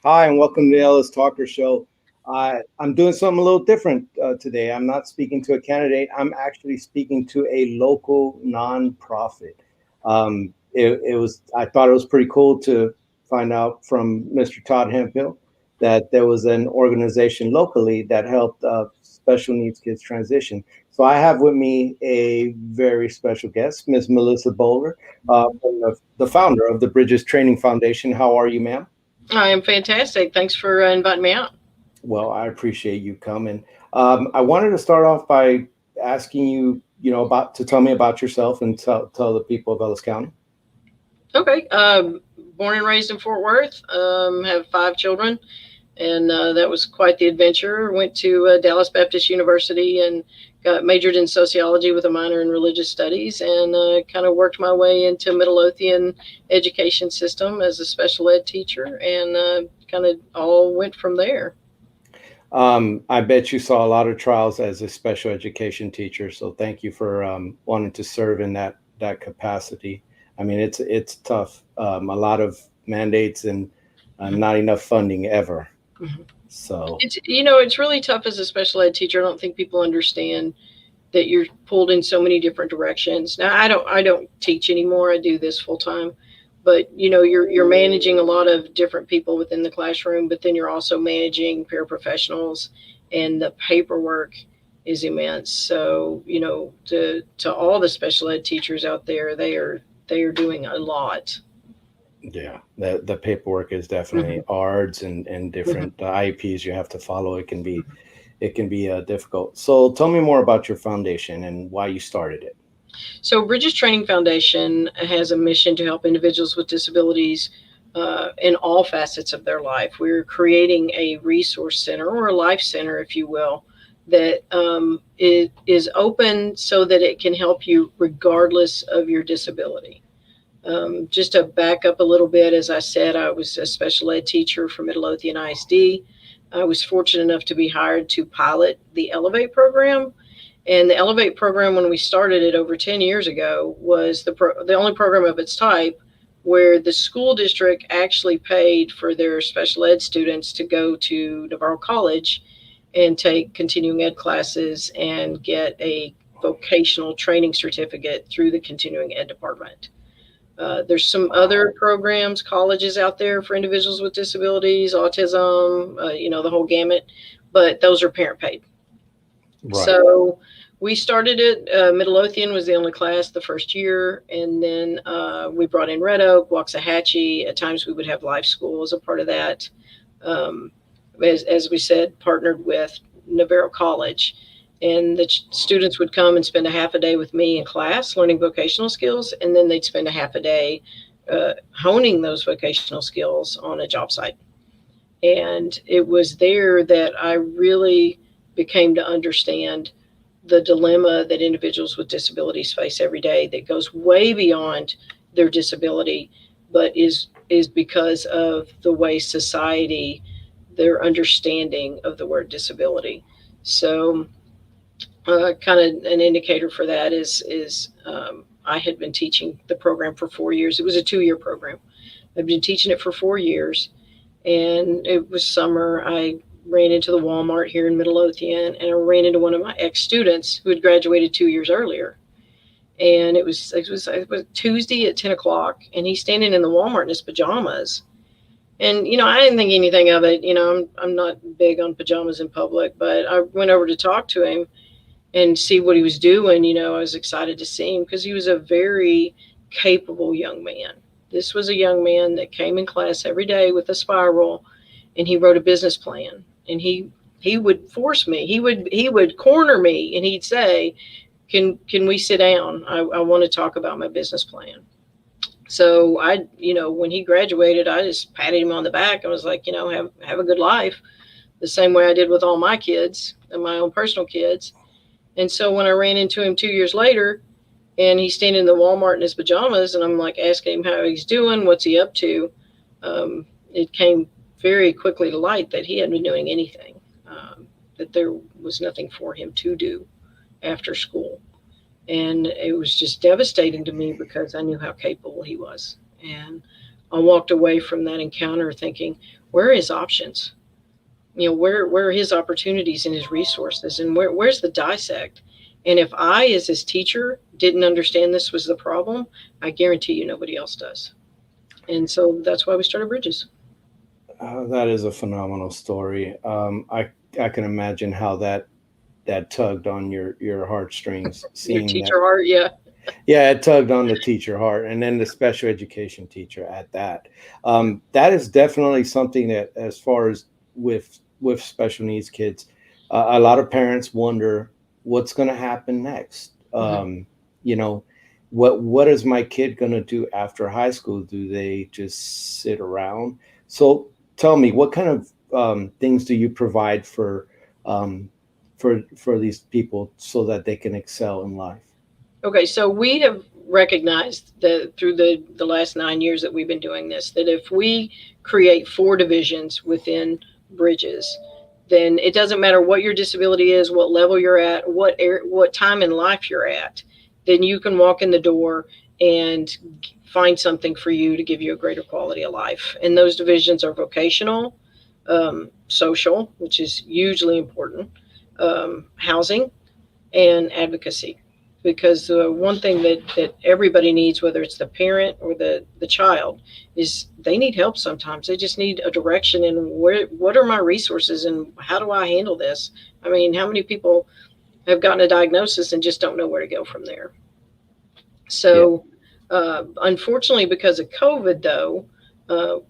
Hi, and welcome to the Ellis Talker Show. I'm doing something a little different today. I'm not speaking to a candidate. I'm actually speaking to a local nonprofit. I thought it was pretty cool to find out from Mr. Todd Hemphill that there was an organization locally that helped special needs kids transition. So I have with me a very special guest, Miss Melissa Boler, the founder of the Bridges Training Foundation. How are you, ma'am? I am fantastic. Thanks for inviting me out. Well, I appreciate you coming. I wanted to start off by asking you, about to tell me about yourself and tell the people of Ellis County. Okay. Born and raised in Fort Worth. Have five children, and that was quite the adventure. Went to Dallas Baptist University and got majored in sociology with a minor in religious studies, and kind of worked my way into Midlothian education system as a special ed teacher, and kind of all went from there. I bet you saw a lot of trials as a special education teacher, so thank you for wanting to serve in that capacity. I mean, it's tough. A lot of mandates and not enough funding ever. Mhm. So It's really tough as a special ed teacher. I don't think people understand that you're pulled in so many different directions. Now I don't teach anymore. I do this full time. But you're managing a lot of different people within the classroom, but then you're also managing paraprofessionals, and the paperwork is immense. So, to all the special ed teachers out there, they are doing a lot. yeah, the paperwork is definitely Mhm. ARDs and Mhm. different IEPs you have to follow. It can be difficult. So tell me more about your foundation and why you started it. So, Bridges Training Foundation has a mission to help individuals with disabilities in all facets of their life. We're creating a resource center, or a life center, if you will, that is open so that it can help you regardless of your disability. Just to back up a little bit, as I said, I was a special ed teacher for Midlothian ISD. I was fortunate enough to be hired to pilot the Elevate program, and the Elevate program, when we started it over 10 years ago, was the only program of its type where the school district actually paid for their special ed students to go to Navarro College and take continuing ed classes and get a vocational training certificate through the continuing ed department. There's some other programs, colleges out there for individuals with disabilities, autism, the whole gamut, but those are parent paid. Right. So we started it. Midlothian was the only class the first year, and then we brought in Red Oak, Waxahachie. At times we would have Life School as a part of that. Um, as we said, partnered with Navarro College, and the students would come and spend a half a day with me in class learning vocational skills, and then they'd spend a half a day honing those vocational skills on a job site. And it was there that I really became to understand the dilemma that individuals with disabilities face every day, that goes way beyond their disability, but is because of the way society, their understanding of the word disability. So, kind of an indicator for that is I had been teaching the program for 4 years. It was a 2 year program. I've been teaching it for 4 years, and it was summer. I ran into the Walmart here in Midlothian, and I ran into one of my ex students who had graduated 2 years earlier. And it was Tuesday at 10 o'clock, and he's standing in the Walmart in his pajamas. And I didn't think anything of it. I'm not big on pajamas in public, but I went over to talk to him and see what he was doing. I was excited to see him because he was a very capable young man. This was a young man that came in class every day with a spiral, and he wrote a business plan. And he would force me. He would corner me, and he'd say, "Can we sit down? I want to talk about my business plan." So when he graduated, I just patted him on the back and was like, have a good life, the same way I did with all my kids and my own personal kids. And so when I ran into him 2 years later, and he's standing in the Walmart in his pajamas, and I'm like asking him how he's doing, what's he up to, it came very quickly to light that he hadn't been doing anything, that there was nothing for him to do after school. And it was just devastating to me because I knew how capable he was. And I walked away from that encounter thinking, where are his options? Where are his opportunities and his resources, and where's the dissect? And if I, as his teacher, didn't understand this was the problem, I guarantee you nobody else does. And so that's why we started Bridges. That is a phenomenal story. I can imagine how that tugged on your heartstrings, Your seeing that. teacher heart, yeah. Yeah, it tugged on the teacher heart, and then the special education teacher at that. That is definitely something that, as far as with special needs kids, a lot of parents wonder what's going to happen next. Hmm. You know, what is my kid going to do after high school? Do they just sit around? So tell me, what kind of things do you provide um, for these people so that they can excel in life? Okay, so we have recognized that through the last 9 years that we've been doing this, that if we create 4 divisions within Bridges, then it doesn't matter what your disability is, what level you're at, what time in life you're at, then you can walk in the door and find something for you to give you a greater quality of life. And those divisions are vocational, social, which is hugely important, housing, and advocacy. Because one thing that everybody needs, whether it's the parent or the child, is they need help sometimes. They just need a direction in what are my resources and how do I handle this? I mean, how many people have gotten a diagnosis and just don't know where to go from there? Yeah. So, unfortunately, because of COVID, though,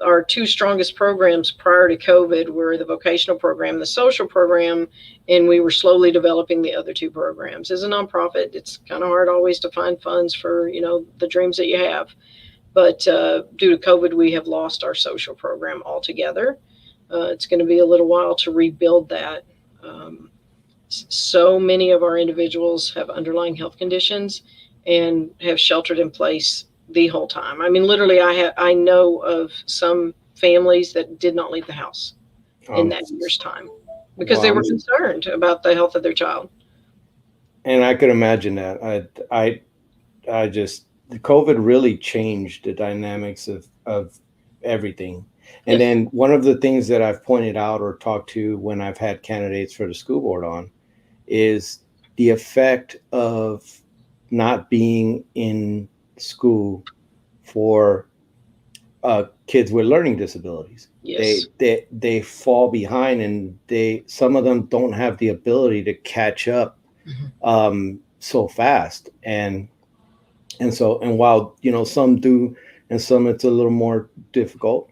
our 2 strongest programs prior to COVID were the vocational program, the social program, and we were slowly developing the other 2 programs. As a nonprofit, it's kind of hard always to find funds for the dreams that you have. But due to COVID, we have lost our social program altogether. It's going to be a little while to rebuild that. Um, so many of our individuals have underlying health conditions and have sheltered in place the whole time. I mean, literally, I know of some families that did not leave the house in Um, that year's time because well, they were concerned about the health of their child. and I could imagine that. I just COVID really changed the dynamics of everything. And Yes. then one of the things that I've pointed out or talked to when I've had candidates for the school board on is the effect of not being in school for kids with learning disabilities. Yes. They fall behind, and they some of them don't have the ability to catch up Mhm. so fast. And while some do, and some it's a little more difficult,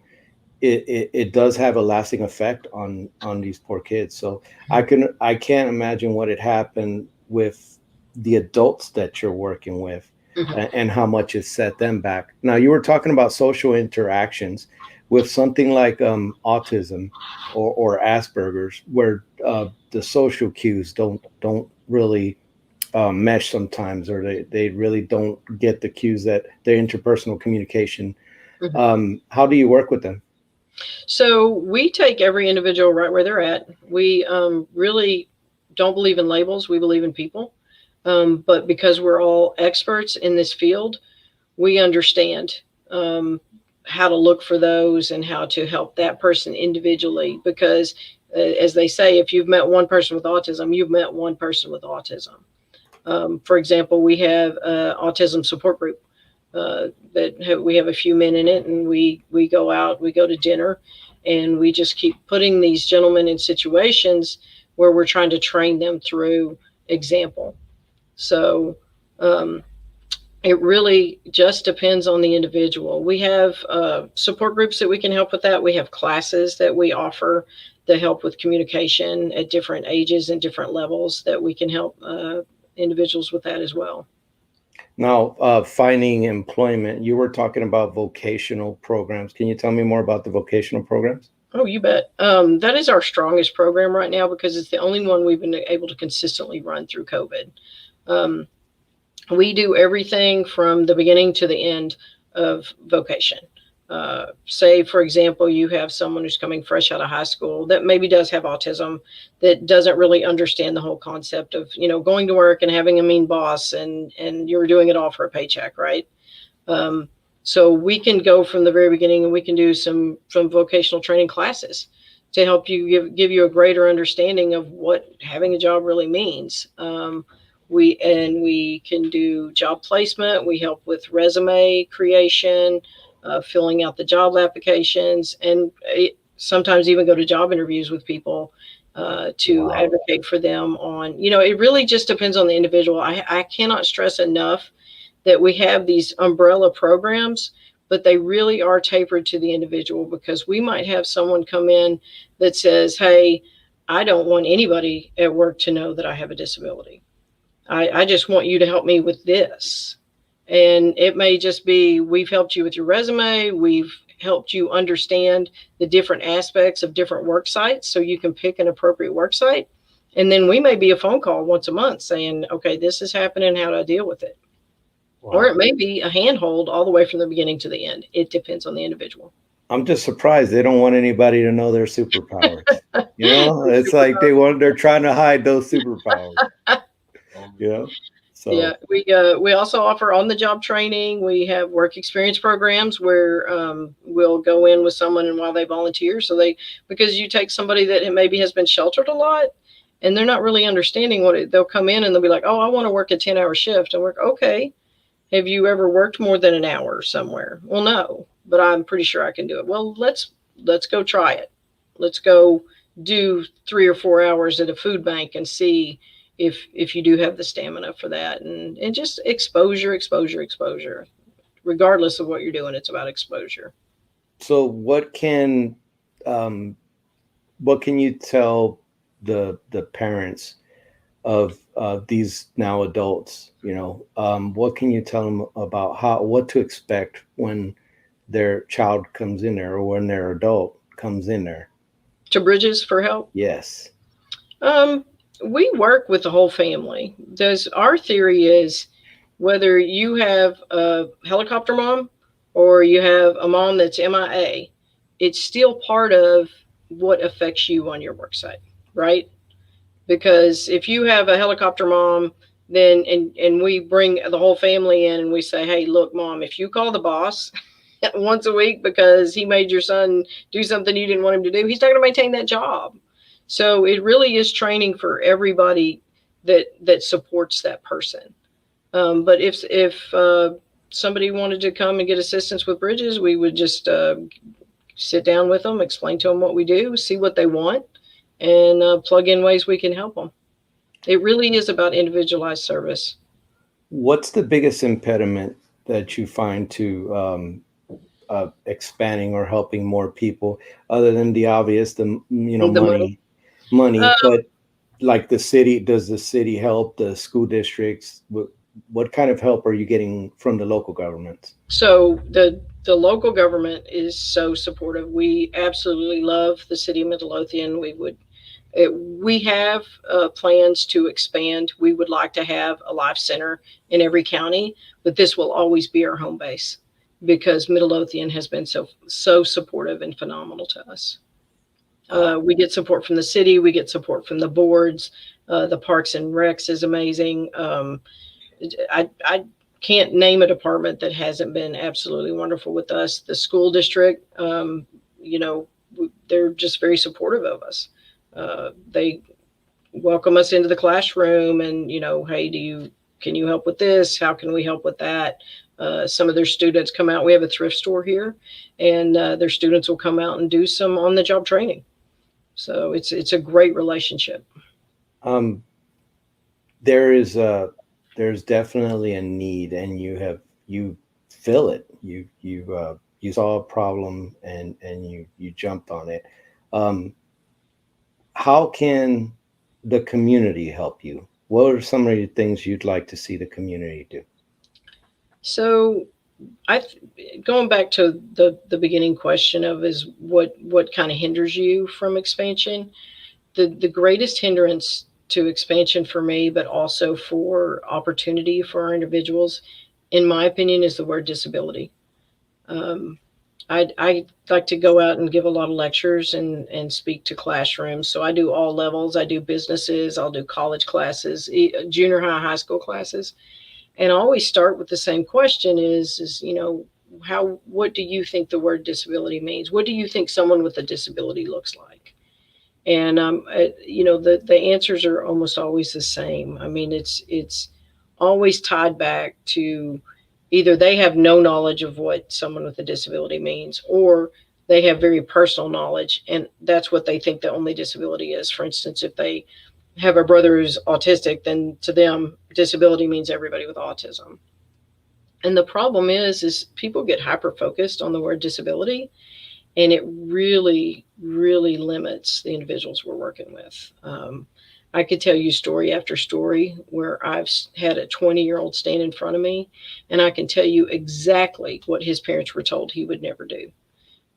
it does have a lasting effect on these poor kids. So I can't imagine what had happened with the adults that you're working with, Mhm. and how much it set them back. Now, you were talking about social interactions with something like autism or Asperger's, where the social cues don't really mesh sometimes, or they really don't get the cues, that the interpersonal communication. Mhm. How do you work with them? So we take every individual right where they're at. We really don't believe in labels. We believe in people. But because we're all experts in this field, we understand how to look for those and how to help that person individually. Because, as they say, if you've met one person with autism, you've met one person with autism. For example, we have an autism support group we have a few men in it, and we go out, we go to dinner, and we just keep putting these gentlemen in situations where we're trying to train them through example. So um, it really just depends on the individual. We have support groups that we can help with that. We have classes that we offer that help with communication at different ages and different levels that we can help individuals with that as well. Now, finding employment, you were talking about vocational programs. Can you tell me more about the vocational programs? Oh, you bet. That is our strongest program right now because it's the only one we've been able to consistently run through COVID. Um, we do everything from the beginning to the end of vocation. Say, for example, you have someone who's coming fresh out of high school that maybe does have autism, that doesn't really understand the whole concept of going to work and having a mean boss, and you're doing it all for a paycheck, right? Um, So we can go from the very beginning, and we can do some vocational training classes to help you give you a greater understanding of what having a job really means. We can do job placement. We help with resume creation, filling out the job applications, and sometimes even go to job interviews with people to Wow. advocate for them on. It really just depends on the individual. I cannot stress enough that we have these umbrella programs, but they really are tapered to the individual, because we might have someone come in that says, hey, I don't want anybody at work to know that I have a disability. I just want you to help me with this. And it may just be, we've helped you with your resume, we've helped you understand the different aspects of different work sites so you can pick an appropriate work site. And then we may be a phone call once a month saying, okay, this is happening, how do I deal with it? Or Wow. it may be a handhold all the way from the beginning to the end. It depends on the individual. I'm just surprised they don't want anybody to know their superpowers. It's like they're trying to hide those superpowers. You know, Yeah, so we also offer on the job training. We have work experience programs where we'll go in with someone and while they volunteer. Because you take somebody that maybe has been sheltered a lot, and they're not really understanding they'll come in and they'll be like, oh, I want to work a 10-hour shift. And we're okay. Have you ever worked more than an hour somewhere? Well, no, but I'm pretty sure I can do it. Well, let's go try it. Let's go do 3 or 4 hours at a food bank and see if you do have the stamina for that. And just exposure, exposure, exposure. Regardless of what you're doing, it's about exposure. so um what can you tell the parents of these now adults? What can you tell them about what to expect when their child comes in there, or when their adult comes in there? To Bridges for help. Yes. Um, we work with the whole family. Our theory is, whether you have a helicopter mom or you have a mom that's MIA, it's still part of what affects you on your work site, right? Because if you have a helicopter mom, then and we bring the whole family in and we say, hey, look, mom, if you call the boss once a week because he made your son do something you didn't want him to do, he's not going to maintain that job. So it really is training for everybody that supports that person. But if somebody wanted to come and get assistance with Bridges, we would just sit down with them, explain to them what we do, see what they want, and plug in ways we can help them. It really is about individualized service. What's the biggest impediment that you find to expanding or helping more people, other than the obvious, The money. money, Uh, but like the city, does the city help the school districts? What kind of help are you getting from the local governments? so the local government is so supportive. We absolutely love the city of Midlothian. We have plans to expand. We would like to have a life center in every county, but this will always be our home base because Midlothian has been so supportive and phenomenal to us. We get support from the city. We get support from the boards. The Parks and Recs is amazing. I can't name a department that hasn't been absolutely wonderful with us. The school district, you know, they're just very supportive of us. They welcome us into the classroom and, hey, can you help with this? How can we help with that? Some of their students come out. We have a thrift store here, and their students will come out and do some on the job training. So it's a great relationship. Um, there is a there's definitely a need, and you fill it. You saw a problem, and you jumped on it. Um, how can the community help you? What are some of the things you'd like to see the community do? So I going back to the beginning question of is what kind of hinders you from expansion. The greatest hindrance to expansion for me, but also for opportunity for our individuals, in my opinion, is the word disability. Um, I like to go out and give a lot of lectures and speak to classrooms. So I do all levels. I do businesses. I'll do college classes, junior high, high school classes, and I always start with the same question: is what do you think the word disability means? What do you think someone with a disability looks like? And the answers are almost always the same. I mean, it's always tied back to either they have no knowledge of what someone with a disability means, or they have very personal knowledge, and that's what they think the only disability is. For instance, if they have a brother who's autistic, then to them, disability means everybody with autism. And the problem is people get hyper focused on the word disability, and it really, really limits the individuals we're working with. I could tell you story after story where I've had a 20-year-old stand in front of me, and I can tell you exactly what his parents were told he would never do.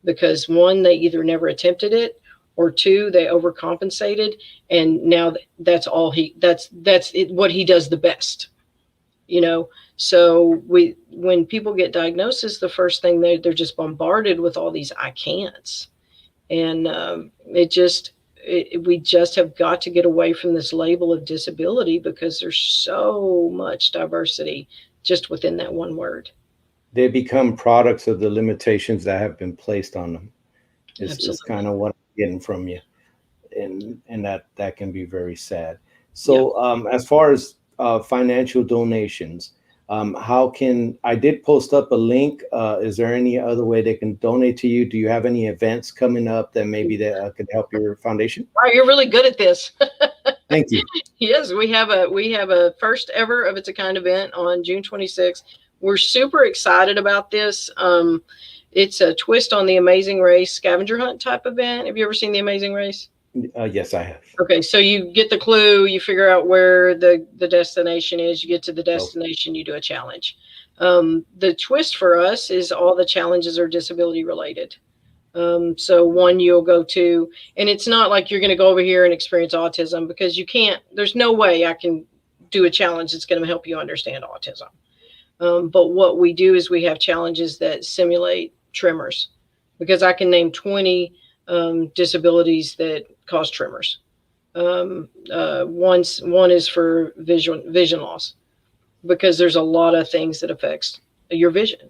Because one, they either never attempted it, or two, they overcompensated, and now that's what he does the best. you know so when people get diagnosis, the first thing they're just bombarded with all these I can'ts. And we just have got to get away from this label of disability, because there's so much diversity just within that one word. They become products of the limitations that have been placed on them. Is Absolutely. kind of what I'm getting from you, and that can be very sad. Yeah. So, as far as financial donations, how can I did post up a link? Is there any other way they can donate to you? Do you have any events coming up that maybe that could help your foundation? Wow, you're really good at this. Thank you. Yes, we have a first ever of its a kind event on June 26th. We're super excited about this. It's a twist on the Amazing Race scavenger hunt type event. Have you ever seen the Amazing Race? Yes, I have. Okay, so you get the clue, you figure out where the destination is, you get to the Oh, destination, you do a challenge. The twist for us is all the challenges are disability related. So one you'll go to, and it's not like you're going to go over here and experience autism, because you can't. There's no way I can do a challenge that's going to help you understand autism. But what we do is we have challenges that simulate tremors, because I can name 20 disabilities that cause tremors. One is for vision loss, because there's a lot of things that affects your vision.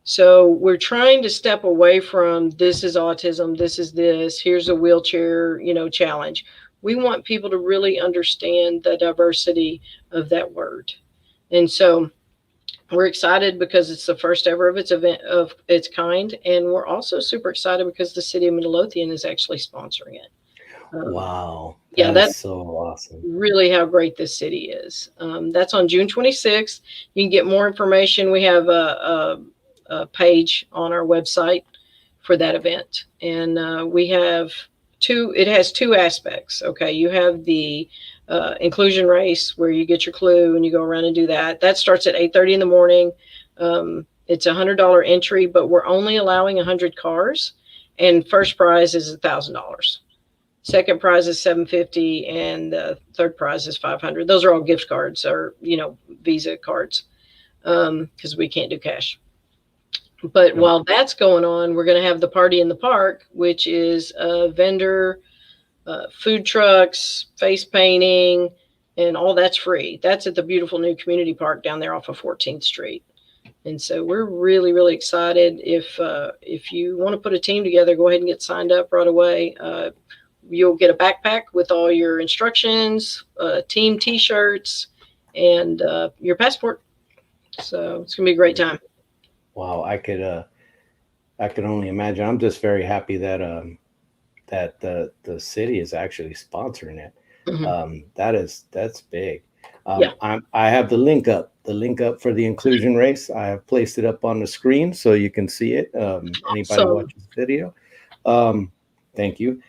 So we're trying to step away from this is autism, this is this, here's a wheelchair, challenge. We want people to really understand the diversity of that word. And so we're excited because it's the first ever of its event of its kind, and we're also super excited because the city of Midlothian is actually sponsoring it. Um, wow, yeah, that is that's so awesome. really how great this city is. That's on June 26th. You can get more information. We have a page on our website for that event, and we have two. It has two aspects. Okay, you have the inclusion race where you get your clue and you go around and do that. That starts at 8:30 in the morning. It's $100 entry, but we're only allowing 100 cars, and first prize is $1,000. Second prize is 750, and the third prize is 500. Those are all gift cards, or Visa cards, because we can't do cash. But Yep. while that's going on, we're going to have the party in the park, which is a vendor, food trucks, face painting, and all that's free. That's at the beautiful new community park down there off of 14th Street. And so we're really, really excited. If you want to put a team together, go ahead and get signed up right away. You'll get a backpack with all your instructions, team T-shirts, and your passport. So it's gonna be a great time. Wow, I could only imagine. I'm just very happy that that the city is actually sponsoring it. Hmm. That's big. Yeah, I have the link up for the inclusion race. I have placed it up on the screen so you can see it. Anybody awesome. watches the video, um, thank you,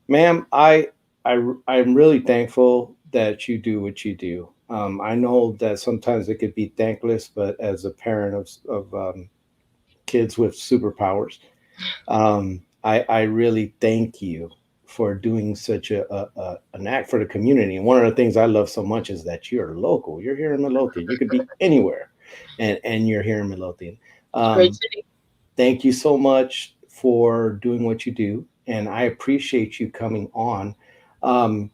ma'am. I'm really thankful that you do what you do. I know that sometimes it could be thankless, but as a parent of kids with superpowers, I really thank you for doing such an act for the community. And one of the things I love so much is that you're local. You're here in Midlothian. You could be anywhere, and you're here in Midlothian. It's a great Um, city. Thank you so much for doing what you do, and I appreciate you coming on. Um,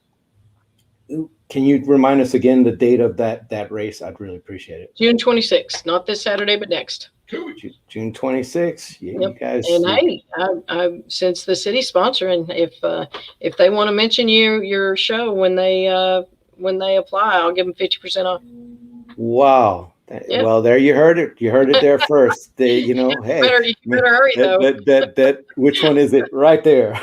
can you remind us again the date of that race? I'd really appreciate it. June 26th, not this Saturday, but next. June 26th. Yeah, you Yep. guys. And hey, since the city's sponsoring, if they want to mention your show when they apply, I'll give them 50% off. Wow. Yeah. Well, there you heard it. You heard it there first. They, you know, hey, You better hurry though. which one is it? Right there.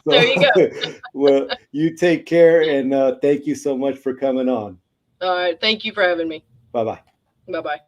There you go. Well, you take care, and thank you so much for coming on. All right. Thank you for having me. Bye-bye. Bye bye.